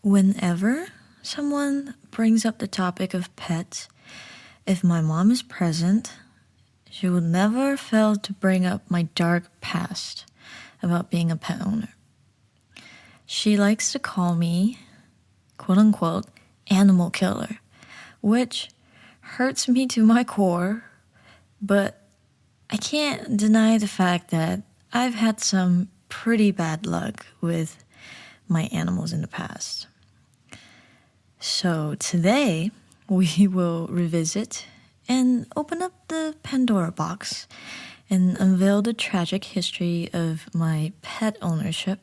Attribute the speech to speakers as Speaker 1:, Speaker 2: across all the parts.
Speaker 1: Whenever someone brings up the topic of pets, if my mom is present, she will never fail to bring up my dark past about being a pet owner. She likes to call me, quote unquote, animal killer, which hurts me to my core, but I can't deny the fact that I've had some pretty bad luck with my animals in the past. So today we will revisit and open up the Pandora box and unveil the tragic history of my pet ownership,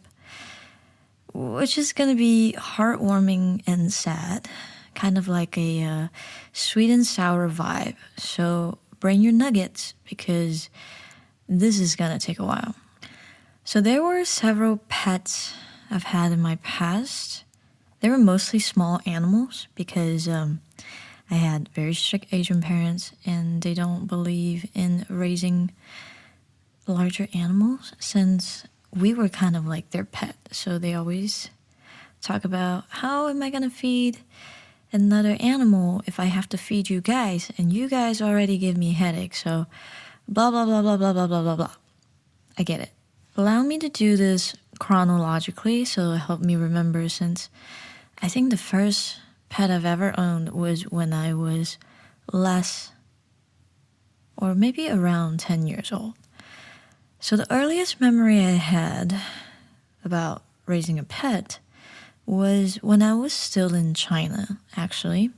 Speaker 1: which is going to be heartwarming and sad, kind of like a sweet and sour vibe. So bring your nuggets because this is going to take a while. So there were several pets I've had in my past. They were mostly small animals because I had very strict Asian parents and they don't believe in raising larger animals since we were kind of like their pet. So they always talk about how am I going to feed another animal if I have to feed you guys and you guys already give me a headache. So blah, blah, blah, blah, blah, blah, blah, blah, blah. I get it. Allow me to do this chronologically so it'll help me remember since I think the first pet I've ever owned was when I was less or maybe around 10 years old. So the earliest memory I had about raising a pet was when I was still in China, actually.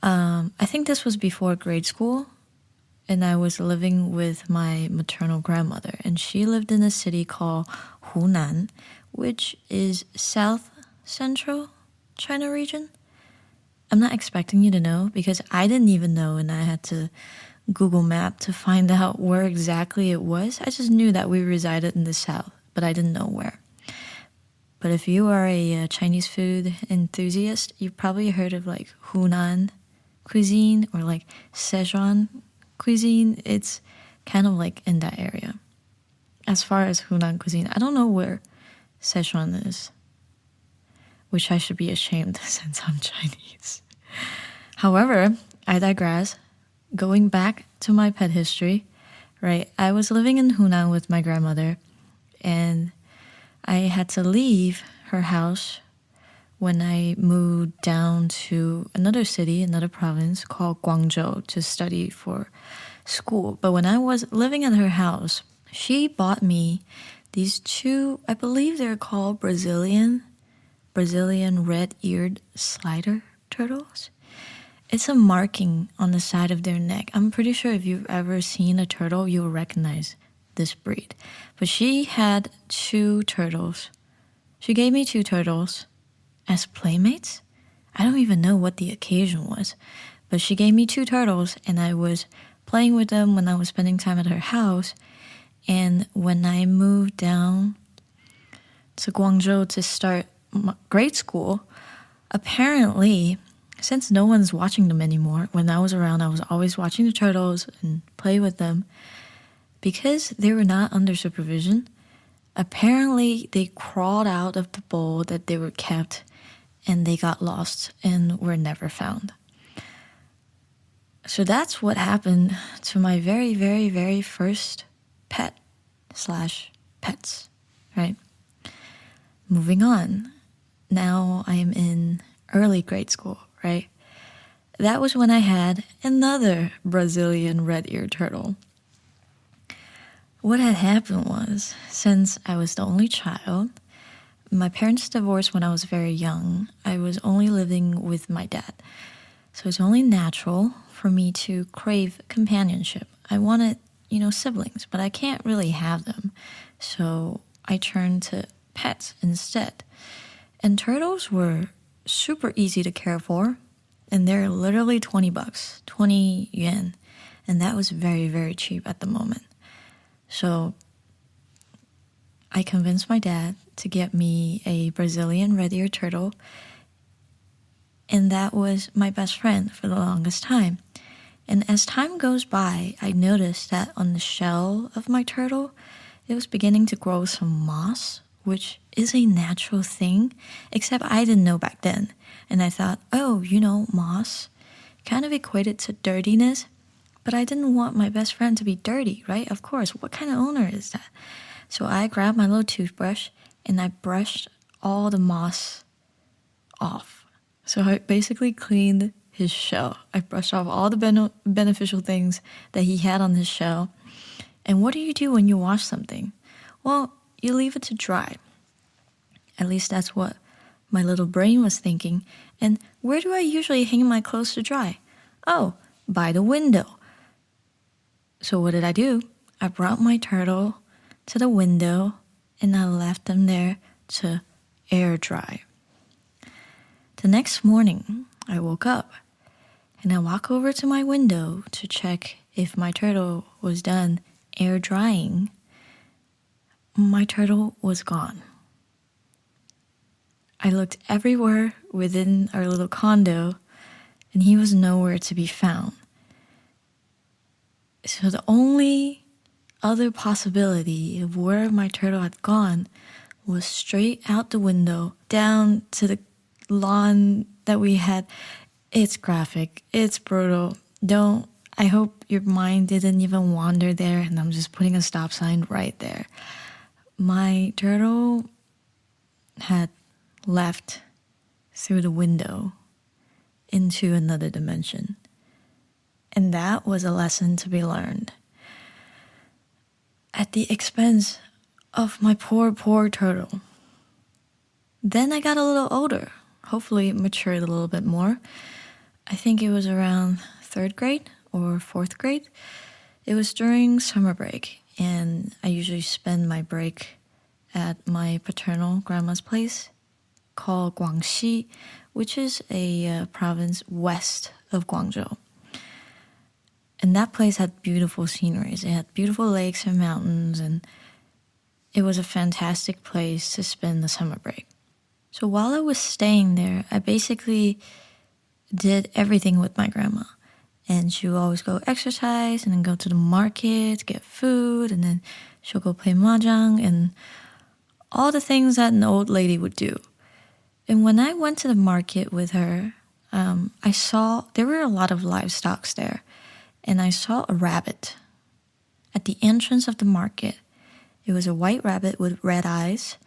Speaker 1: I think this was before grade school. And I was living with my maternal grandmother, and she lived in a city called Hunan, which is south central China region. I'm not expecting you to know because I didn't even know, and I had to Google Map to find out where exactly it was. I just knew that we resided in the south, but I didn't know where. But if you are a Chinese food enthusiast, you've probably heard of like Hunan cuisine or like Szechuan cuisine. It's kind of like in that area. As far as Hunan cuisine, I don't know where Szechuan is, which I should be ashamed since I'm Chinese. However, I digress. Going back to my pet history, right? I was living in Hunan with my grandmother, and I had to leave her house when I moved down to another city, another province called Guangzhou to study for school. But when I was living in her house, she bought me these two, I believe they're called Brazilian red-eared slider turtles. It's a marking on the side of their neck. I'm pretty sure if you've ever seen a turtle, you'll recognize this breed. But she had two turtles. She gave me two turtles as playmates. I don't even know what the occasion was, but she gave me two turtles and I was playing with them when I was spending time at her house. And when I moved down to Guangzhou to start grade school, apparently, since no one's watching them anymore, when I was around, I was always watching the turtles and play with them. Because they were not under supervision, apparently they crawled out of the bowl that they were kept and they got lost and were never found. So that's what happened to my very, very, very first pet/pets, right? Moving on. Now I am in early grade school, right? That was when I had another Brazilian red-eared turtle. What had happened was, since I was the only child, my parents divorced when I was very young. I was only living with my dad. So it's only natural for me to crave companionship. I wanted, siblings, but I can't really have them. So I turned to pets instead. And turtles were super easy to care for. And they're literally $20, 20 yuan. And that was very, very cheap at the moment. So I convinced my dad to get me a Brazilian red-eared turtle, and that was my best friend for the longest time. And as time goes by, I noticed that on the shell of my turtle, it was beginning to grow some moss, which is a natural thing, except I didn't know back then. And I thought, oh, moss kind of equated to dirtiness, but I didn't want my best friend to be dirty, right? Of course, what kind of owner is that? So I grabbed my little toothbrush and I brushed all the moss off. So I basically cleaned his shell. I brushed off all the beneficial things that he had on his shell. And what do you do when you wash something? Well, you leave it to dry. At least that's what my little brain was thinking. And where do I usually hang my clothes to dry? Oh, by the window. So what did I do? I brought my turtle to the window and I left them there to air dry. The next morning, I woke up and I walk over to my window to check if my turtle was done air drying. My turtle was gone. I looked everywhere within our little condo and he was nowhere to be found. So the only other possibility of where my turtle had gone was straight out the window, down to the lawn that we had. It's graphic. It's brutal. I hope your mind didn't even wander there, and I'm just putting a stop sign right there. My turtle had left through the window into another dimension. And that was a lesson to be learned. At the expense of my poor, poor turtle. Then I got a little older. Hopefully matured a little bit more. I think it was around 3rd grade or 4th grade. It was during summer break, and I usually spend my break at my paternal grandma's place called Guangxi, which is a province west of Guangzhou. And that place had beautiful sceneries. It had beautiful lakes and mountains, and it was a fantastic place to spend the summer break. So while I was staying there, I basically did everything with my grandma. And she would always go exercise and then go to the market, get food, and then she'll go play mahjong and all the things that an old lady would do. And when I went to the market with her, I saw there were a lot of livestock there. And I saw a rabbit at the entrance of the market. It was a white rabbit with red eyes,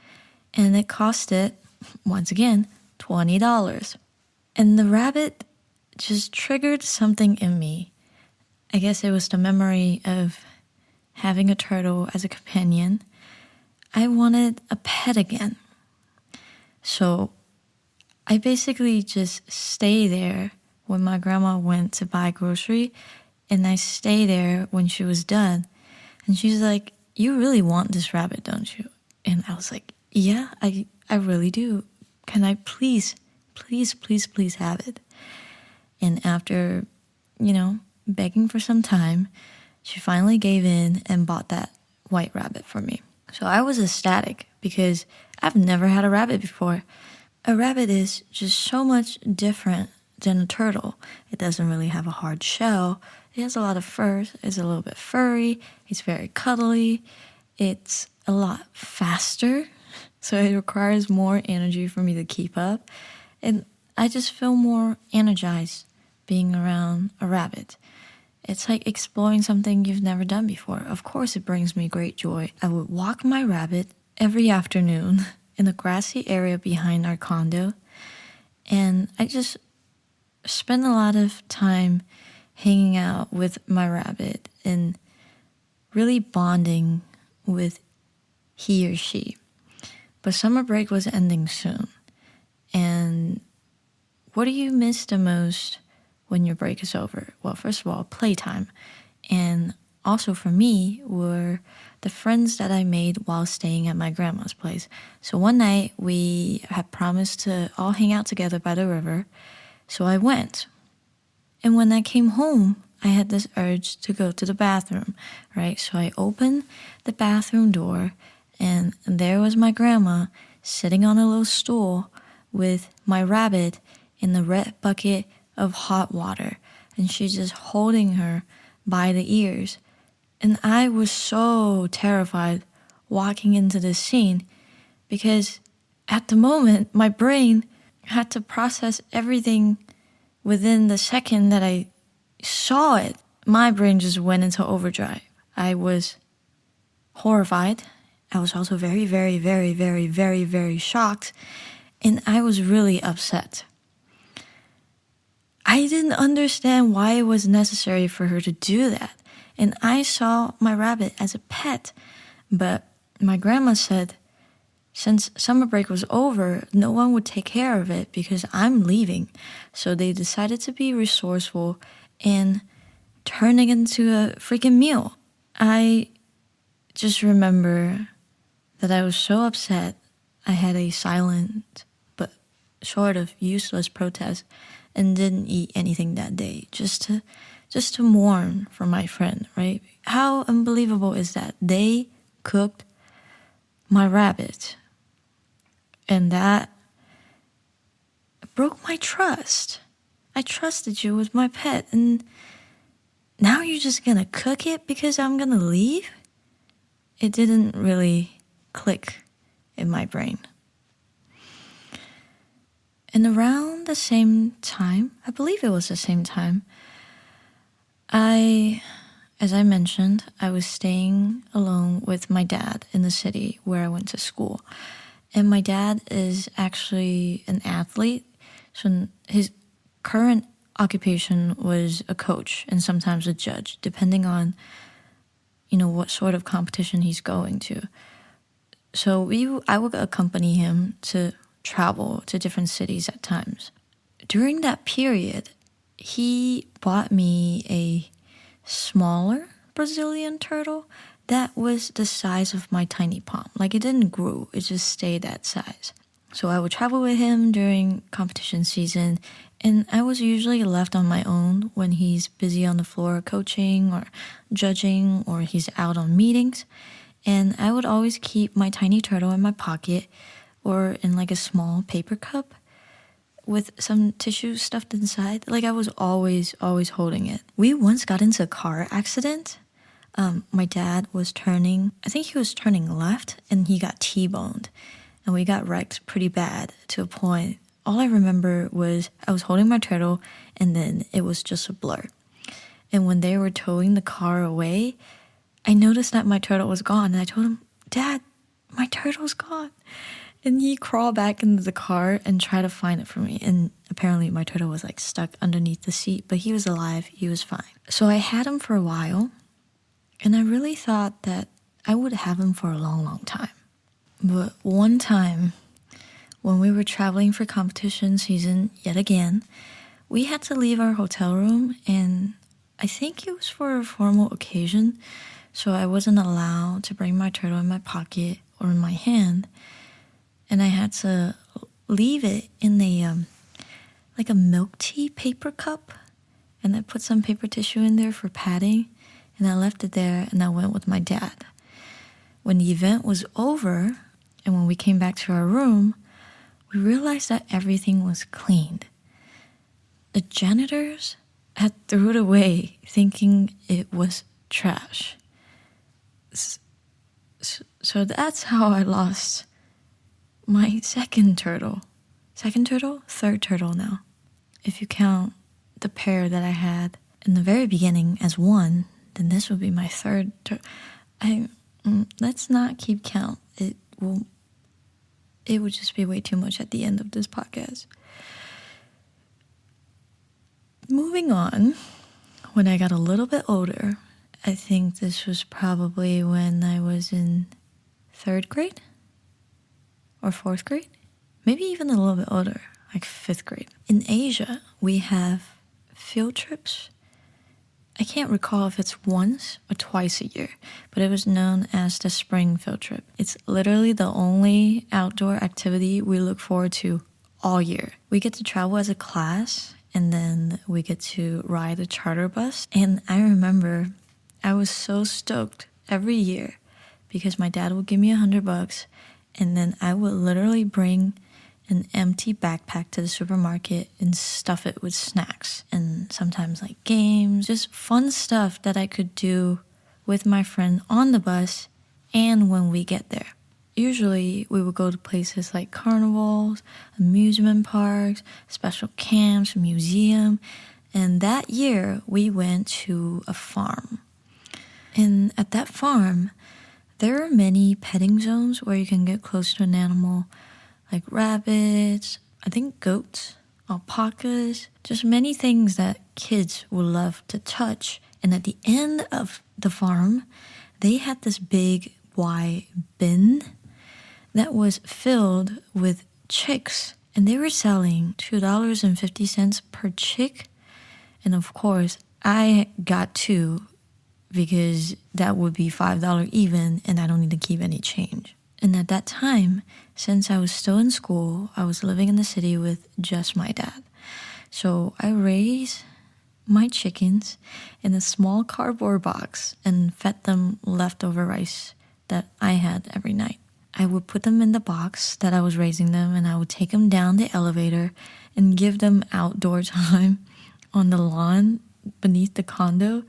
Speaker 1: and it costed, once again, $20. And the rabbit just triggered something in me. I guess it was the memory of having a turtle as a companion. I wanted a pet again. So I basically just stay there when my grandma went to buy grocery. And I stayed there when she was done. And she's like, you really want this rabbit, don't you? And I was like, yeah, I really do. Can I please have it? And after, begging for some time, she finally gave in and bought that white rabbit for me. So I was ecstatic because I've never had a rabbit before. A rabbit is just so much different than a turtle. It doesn't really have a hard shell. It has a lot of fur. It's a little bit furry. It's very cuddly. It's a lot faster. So it requires more energy for me to keep up. And I just feel more energized being around a rabbit. It's like exploring something you've never done before. Of course, it brings me great joy. I would walk my rabbit every afternoon in the grassy area behind our condo. And I just spend a lot of time hanging out with my rabbit and really bonding with he or she. But summer break was ending soon. And what do you miss the most when your break is over? Well, first of all, playtime. And also for me were the friends that I made while staying at my grandma's place. So one night we had promised to all hang out together by the river. So I went. And when I came home, I had this urge to go to the bathroom, right? So I opened the bathroom door, and there was my grandma sitting on a little stool with my rabbit in the red bucket of hot water. And she's just holding her by the ears. And I was so terrified walking into this scene because at the moment, my brain had to process everything within the second that I saw it. My brain just went into overdrive. I was horrified. I was also very, very, very, very, very, very shocked. And I was really upset. I didn't understand why it was necessary for her to do that. And I saw my rabbit as a pet. But my grandma said, since summer break was over, no one would take care of it because I'm leaving. So they decided to be resourceful and turn it into a freaking meal. I just remember that I was so upset. I had a silent but sort of useless protest and didn't eat anything that day just to mourn for my friend, right? How unbelievable is that? They cooked my rabbit. And that broke my trust. I trusted you with my pet, and now you're just gonna cook it because I'm gonna leave? It didn't really click in my brain. And around the same time, I believe it was the same time, as I mentioned, I was staying alone with my dad in the city where I went to school. And my dad is actually an athlete. So his current occupation was a coach and sometimes a judge, depending on, what sort of competition he's going to. So I would accompany him to travel to different cities at times. During that period, he bought me a smaller Brazilian turtle that was the size of my tiny palm. Like, it didn't grow, it just stayed that size. So I would travel with him during competition season, and I was usually left on my own when he's busy on the floor coaching or judging or he's out on meetings. And I would always keep my tiny turtle in my pocket or in like a small paper cup with some tissue stuffed inside. Like, I was always holding it. We once got into a car accident. My dad was turning left, and he got T-boned. And we got wrecked pretty bad to a point. All I remember was I was holding my turtle, and then it was just a blur. And when they were towing the car away, I noticed that my turtle was gone. And I told him, Dad, my turtle's gone. And he crawled back into the car and tried to find it for me. And apparently my turtle was like stuck underneath the seat, but he was alive. He was fine. So I had him for a while, and I really thought that I would have him for a long, long time. But one time, when we were traveling for competition season yet again, we had to leave our hotel room, and I think it was for a formal occasion, so I wasn't allowed to bring my turtle in my pocket or in my hand, and I had to leave it in like a milk tea paper cup, and I put some paper tissue in there for padding, and I left it there, and I went with my dad. When the event was over, and when we came back to our room, we realized that everything was cleaned. The janitors had threw it away, thinking it was trash. So that's how I lost my second turtle. Third turtle now. If you count the pair that I had in the very beginning as one, then this would be my third turtle. Let's not keep count. It would just be way too much at the end of this podcast. Moving on, when I got a little bit older, I think this was probably when I was in 3rd grade or 4th grade, maybe even a little bit older, like 5th grade. In Asia, we have field trips. I can't recall if it's once or twice a year, but it was known as the spring field trip. It's literally the only outdoor activity we look forward to all year. We get to travel as a class, and then we get to ride a charter bus. And I remember I was so stoked every year because my dad would give me $100, and then I would literally bring an empty backpack to the supermarket and stuff it with snacks and sometimes like games, just fun stuff that I could do with my friend on the bus and when we get there. Usually we would go to places like carnivals, amusement parks, special camps, museum. And that year we went to a farm. And at that farm, there are many petting zones where you can get close to an animal, like rabbits, I think goats, alpacas, just many things that kids would love to touch. And at the end of the farm, they had this big wide bin that was filled with chicks. And they were selling $2.50 per chick. And of course, I got two because that would be $5 even, and I don't need to keep any change. And at that time, since I was still in school, I was living in the city with just my dad. So I raised my chickens in a small cardboard box and fed them leftover rice that I had every night. I would put them in the box that I was raising them, and I would take them down the elevator and give them outdoor time on the lawn beneath the condo.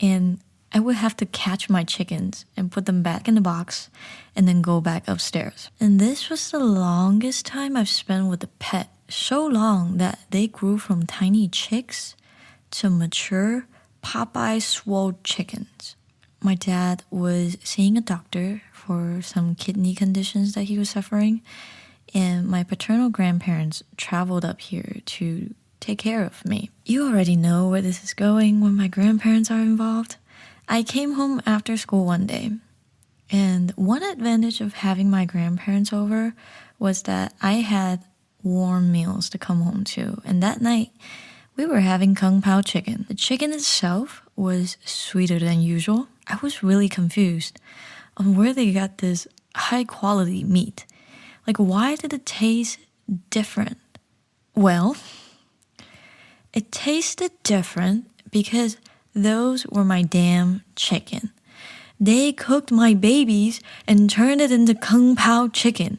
Speaker 1: And I would have to catch my chickens and put them back in the box and then go back upstairs. And this was the longest time I've spent with a pet. So long that they grew from tiny chicks to mature Popeye swole chickens. My dad was seeing a doctor for some kidney conditions that he was suffering, and my paternal grandparents traveled up here to take care of me. You already know where this is going when my grandparents are involved. I came home after school one day, and one advantage of having my grandparents over was that I had warm meals to come home to. And that night, we were having kung pao chicken. The chicken itself was sweeter than usual. I was really confused on where they got this high quality meat. Like, why did it taste different? Well, it tasted different because those were my damn chicken. They cooked my babies and turned it into kung pao chicken.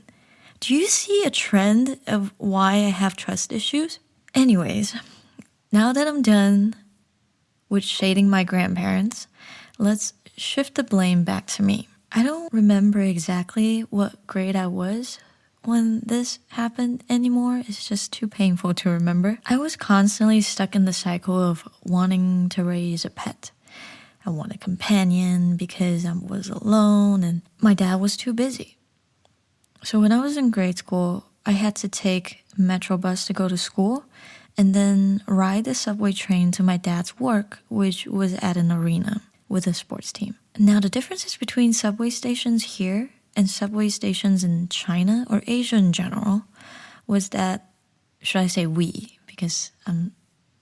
Speaker 1: Do you see a trend of why I have trust issues? Anyways, now that I'm done with shading my grandparents, let's shift the blame back to me. I don't remember exactly what grade I was when this happened anymore. It's just too painful to remember. I was constantly stuck in the cycle of wanting to raise a pet. I want a companion because I was alone and my dad was too busy. So when I was in grade school, I had to take a metro bus to go to school and then ride the subway train to my dad's work, which was at an arena with a sports team. Now the differences between subway stations here and subway stations in China or Asia in general was that, should I say we, because I'm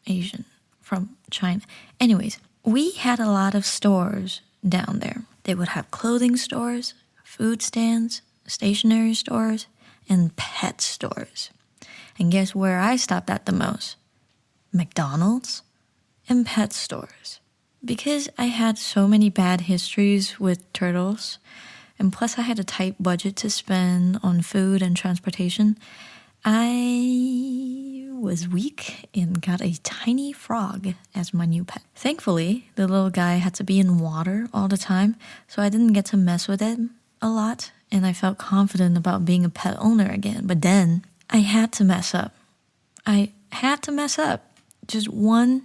Speaker 1: Asian from China. Anyways, we had a lot of stores down there. They would have clothing stores, food stands, stationery stores, and pet stores. And guess where I stopped at the most? McDonald's and pet stores. Because I had so many bad histories with turtles, and plus I had a tight budget to spend on food and transportation, I was weak and got a tiny frog as my new pet. Thankfully, the little guy had to be in water all the time, so I didn't get to mess with it a lot, and I felt confident about being a pet owner again. But then, I had to mess up. Just one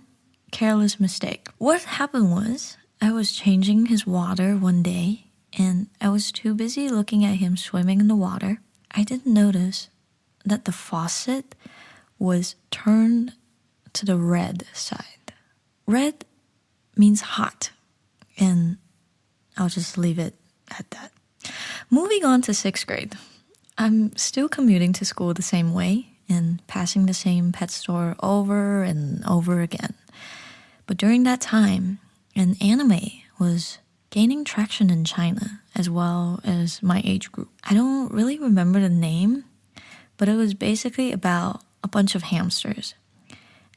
Speaker 1: careless mistake. What happened was, I was changing his water one day, and I was too busy looking at him swimming in the water. I didn't notice that the faucet was turned to the red side. Red means hot, and I'll just leave it at that. Moving on to 6th grade. I'm still commuting to school the same way and passing the same pet store over and over again. But during that time, an anime was gaining traction in China as well as my age group. I don't really remember the name, but it was basically about a bunch of hamsters.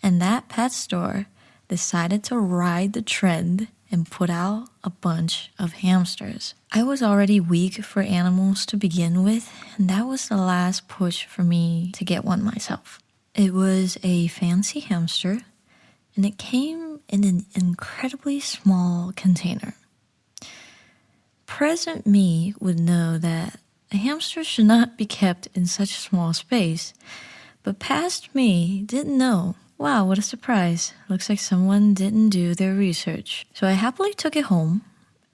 Speaker 1: And that pet store decided to ride the trend and put out a bunch of hamsters. I was already weak for animals to begin with, and that was the last push for me to get one myself. It was a fancy hamster, and it came in an incredibly small container. Present me would know that a hamster should not be kept in such a small space. But past me didn't know. Wow, what a surprise. Looks like someone didn't do their research. So I happily took it home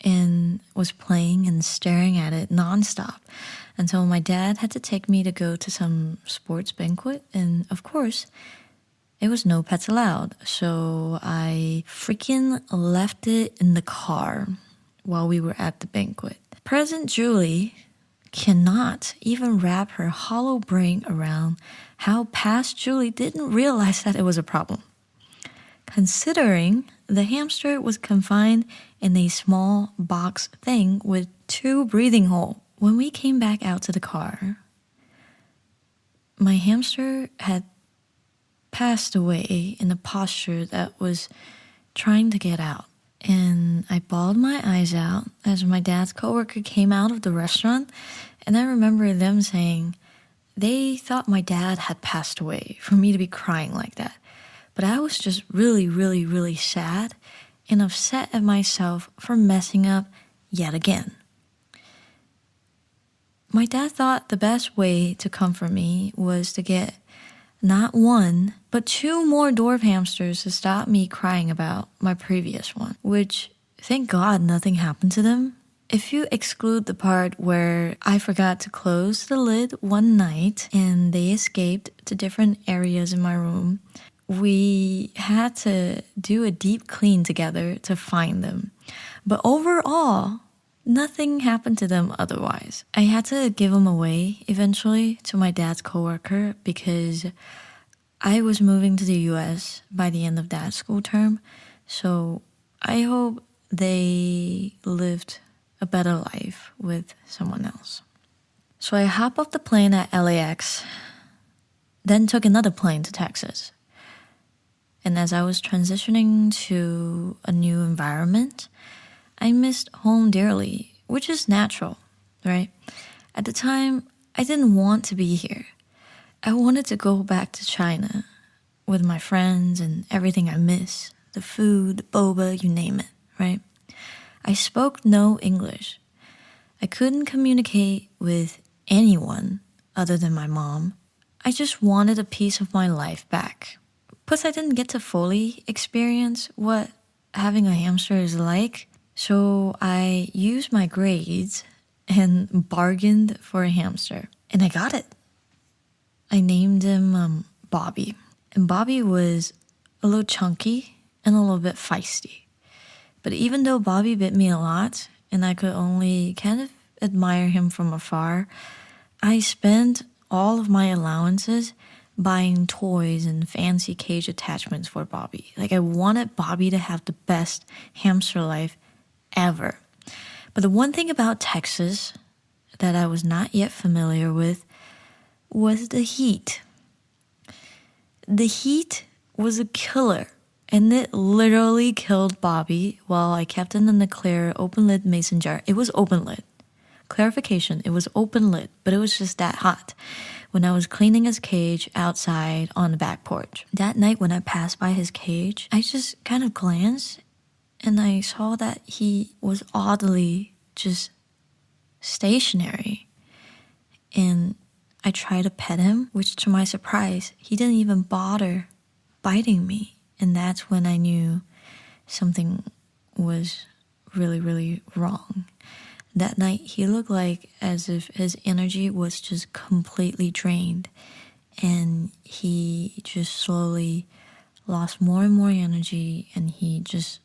Speaker 1: and was playing and staring at it nonstop until my dad had to take me to go to some sports banquet. And of course, it was no pets allowed. So I freaking left it in the car while we were at the banquet. Present Julie cannot even wrap her hollow brain around how past Julie didn't realize that it was a problem. Considering the hamster was confined in a small box thing with 2 breathing holes. When we came back out to the car, my hamster had passed away in a posture that was trying to get out. And I bawled my eyes out as my dad's coworker came out of the restaurant. And I remember them saying they thought my dad had passed away for me to be crying like that. But I was just really, really, really sad and upset at myself for messing up yet again. My dad thought the best way to comfort me was to get not 1, but 2 more dwarf hamsters to stop me crying about my previous one, which, thank God, nothing happened to them. If you exclude the part where I forgot to close the lid one night and they escaped to different areas in my room, we had to do a deep clean together to find them. But overall, nothing happened to them otherwise. I had to give them away eventually to my dad's coworker because I was moving to the US by the end of that school term. So I hope they lived a better life with someone else. So I hopped off the plane at LAX, then took another plane to Texas. And as I was transitioning to a new environment, I missed home dearly, which is natural, right? At the time, I didn't want to be here. I wanted to go back to China with my friends and everything I miss. The food, the boba, you name it, right? I spoke no English. I couldn't communicate with anyone other than my mom. I just wanted a piece of my life back. Plus, I didn't get to fully experience what having a hamster is like. So I used my grades and bargained for a hamster. And I got it. I named him Bobby. And Bobby was a little chunky and a little bit feisty. But even though Bobby bit me a lot and I could only kind of admire him from afar, I spent all of my allowances buying toys and fancy cage attachments for Bobby. Like, I wanted Bobby to have the best hamster life ever. But the one thing about Texas that I was not yet familiar with was the heat. The heat was a killer, and it literally killed Bobby while I kept him in the clear open lid mason jar. It was open lid. Clarification, it was open lid, but it was just that hot when I was cleaning his cage outside on the back porch. That night when I passed by his cage, I just kind of glanced and I saw that he was oddly just stationary. And I tried to pet him, which to my surprise, he didn't even bother biting me. And that's when I knew something was really, really wrong. That night, he looked like as if his energy was just completely drained. And he just slowly lost more and more energy, and he just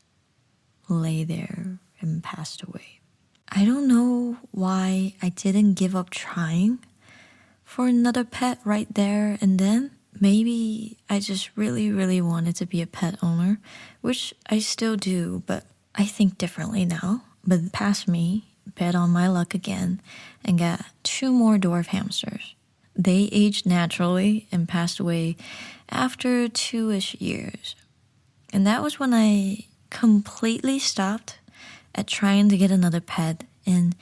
Speaker 1: lay there and passed away. I don't know why I didn't give up trying for another pet right there and then. Maybe I just really, really wanted to be a pet owner, which I still do, but I think differently now. But past me bet on my luck again and got 2 more dwarf hamsters. They aged naturally and passed away after 2-ish years. And that was when I completely stopped at trying to get another pet and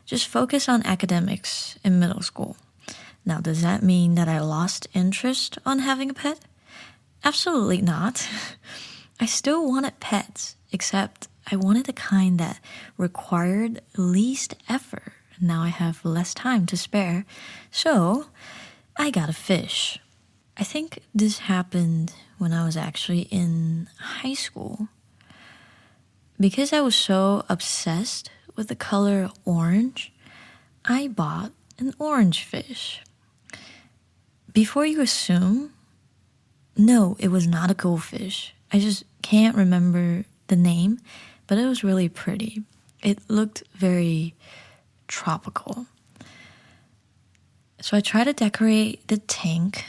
Speaker 1: just focus on academics in middle school. Now, does that mean that I lost interest on having a pet? Absolutely not. I still wanted pets, except I wanted the kind that required least effort. Now I have less time to spare, so I got a fish. I think this happened when I was actually in high school. Because I was so obsessed with the color orange, I bought an orange fish. Before you assume, no, it was not a goldfish. I just can't remember the name, but it was really pretty. It looked very tropical. So I tried to decorate the tank,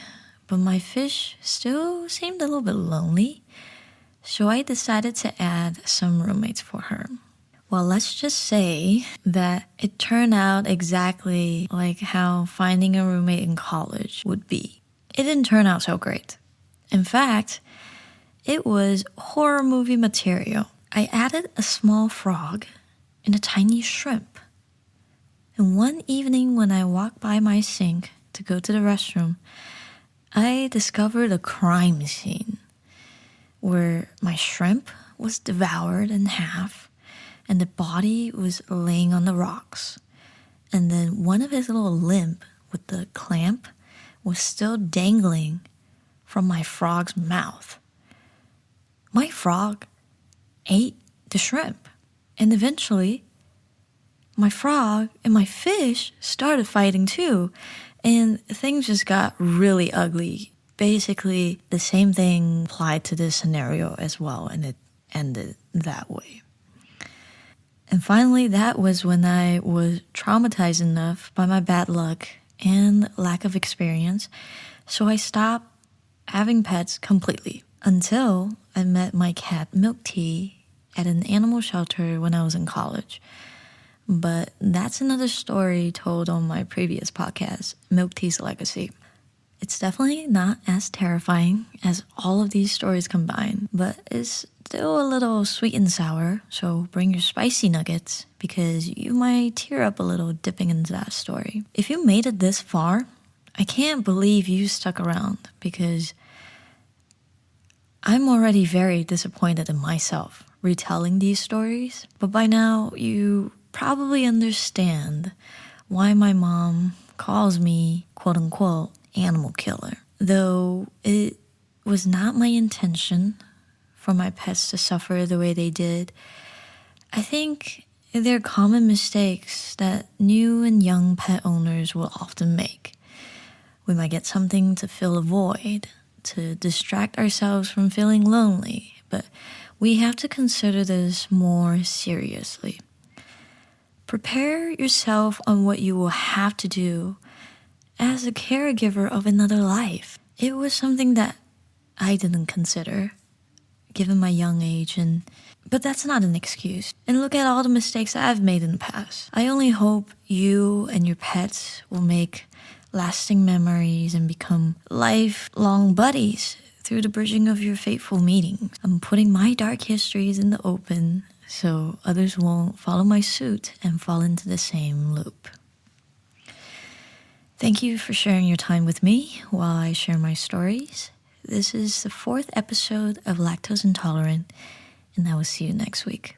Speaker 1: but my fish still seemed a little bit lonely. So I decided to add some roommates for her. Well, let's just say that it turned out exactly like how finding a roommate in college would be. It didn't turn out so great. In fact, it was horror movie material. I added a small frog and a tiny shrimp. And one evening when I walked by my sink to go to the restroom, I discovered a crime scene where my shrimp was devoured in half and the body was laying on the rocks. And then one of his little limb with the clamp was still dangling from my frog's mouth. My frog ate the shrimp. And eventually, my frog and my fish started fighting too. And things just got really ugly. Basically, the same thing applied to this scenario as well, and it ended that way. And finally, that was when I was traumatized enough by my bad luck and lack of experience, so I stopped having pets completely until I met my cat Milk Tea at an animal shelter when I was in college. But that's another story told on my previous podcast, Milk Tea's Legacy. It's definitely not as terrifying as all of these stories combined, but it's still a little sweet and sour, so bring your spicy nuggets because you might tear up a little dipping into that story. If you made it this far, I can't believe you stuck around because I'm already very disappointed in myself retelling these stories, but by now you probably understand why my mom calls me, quote unquote, animal killer. Though it was not my intention for my pets to suffer the way they did, I think they're common mistakes that new and young pet owners will often make. We might get something to fill a void, to distract ourselves from feeling lonely, but we have to consider this more seriously. Prepare yourself on what you will have to do as a caregiver of another life. It was something that I didn't consider, given my young age, but that's not an excuse. And look at all the mistakes I've made in the past. I only hope you and your pets will make lasting memories and become lifelong buddies through the bridging of your fateful meetings. I'm putting my dark histories in the open so others won't follow my suit and fall into the same loop. Thank you for sharing your time with me while I share my stories. This is the 4th episode of Lactose Intolerant, and I will see you next week.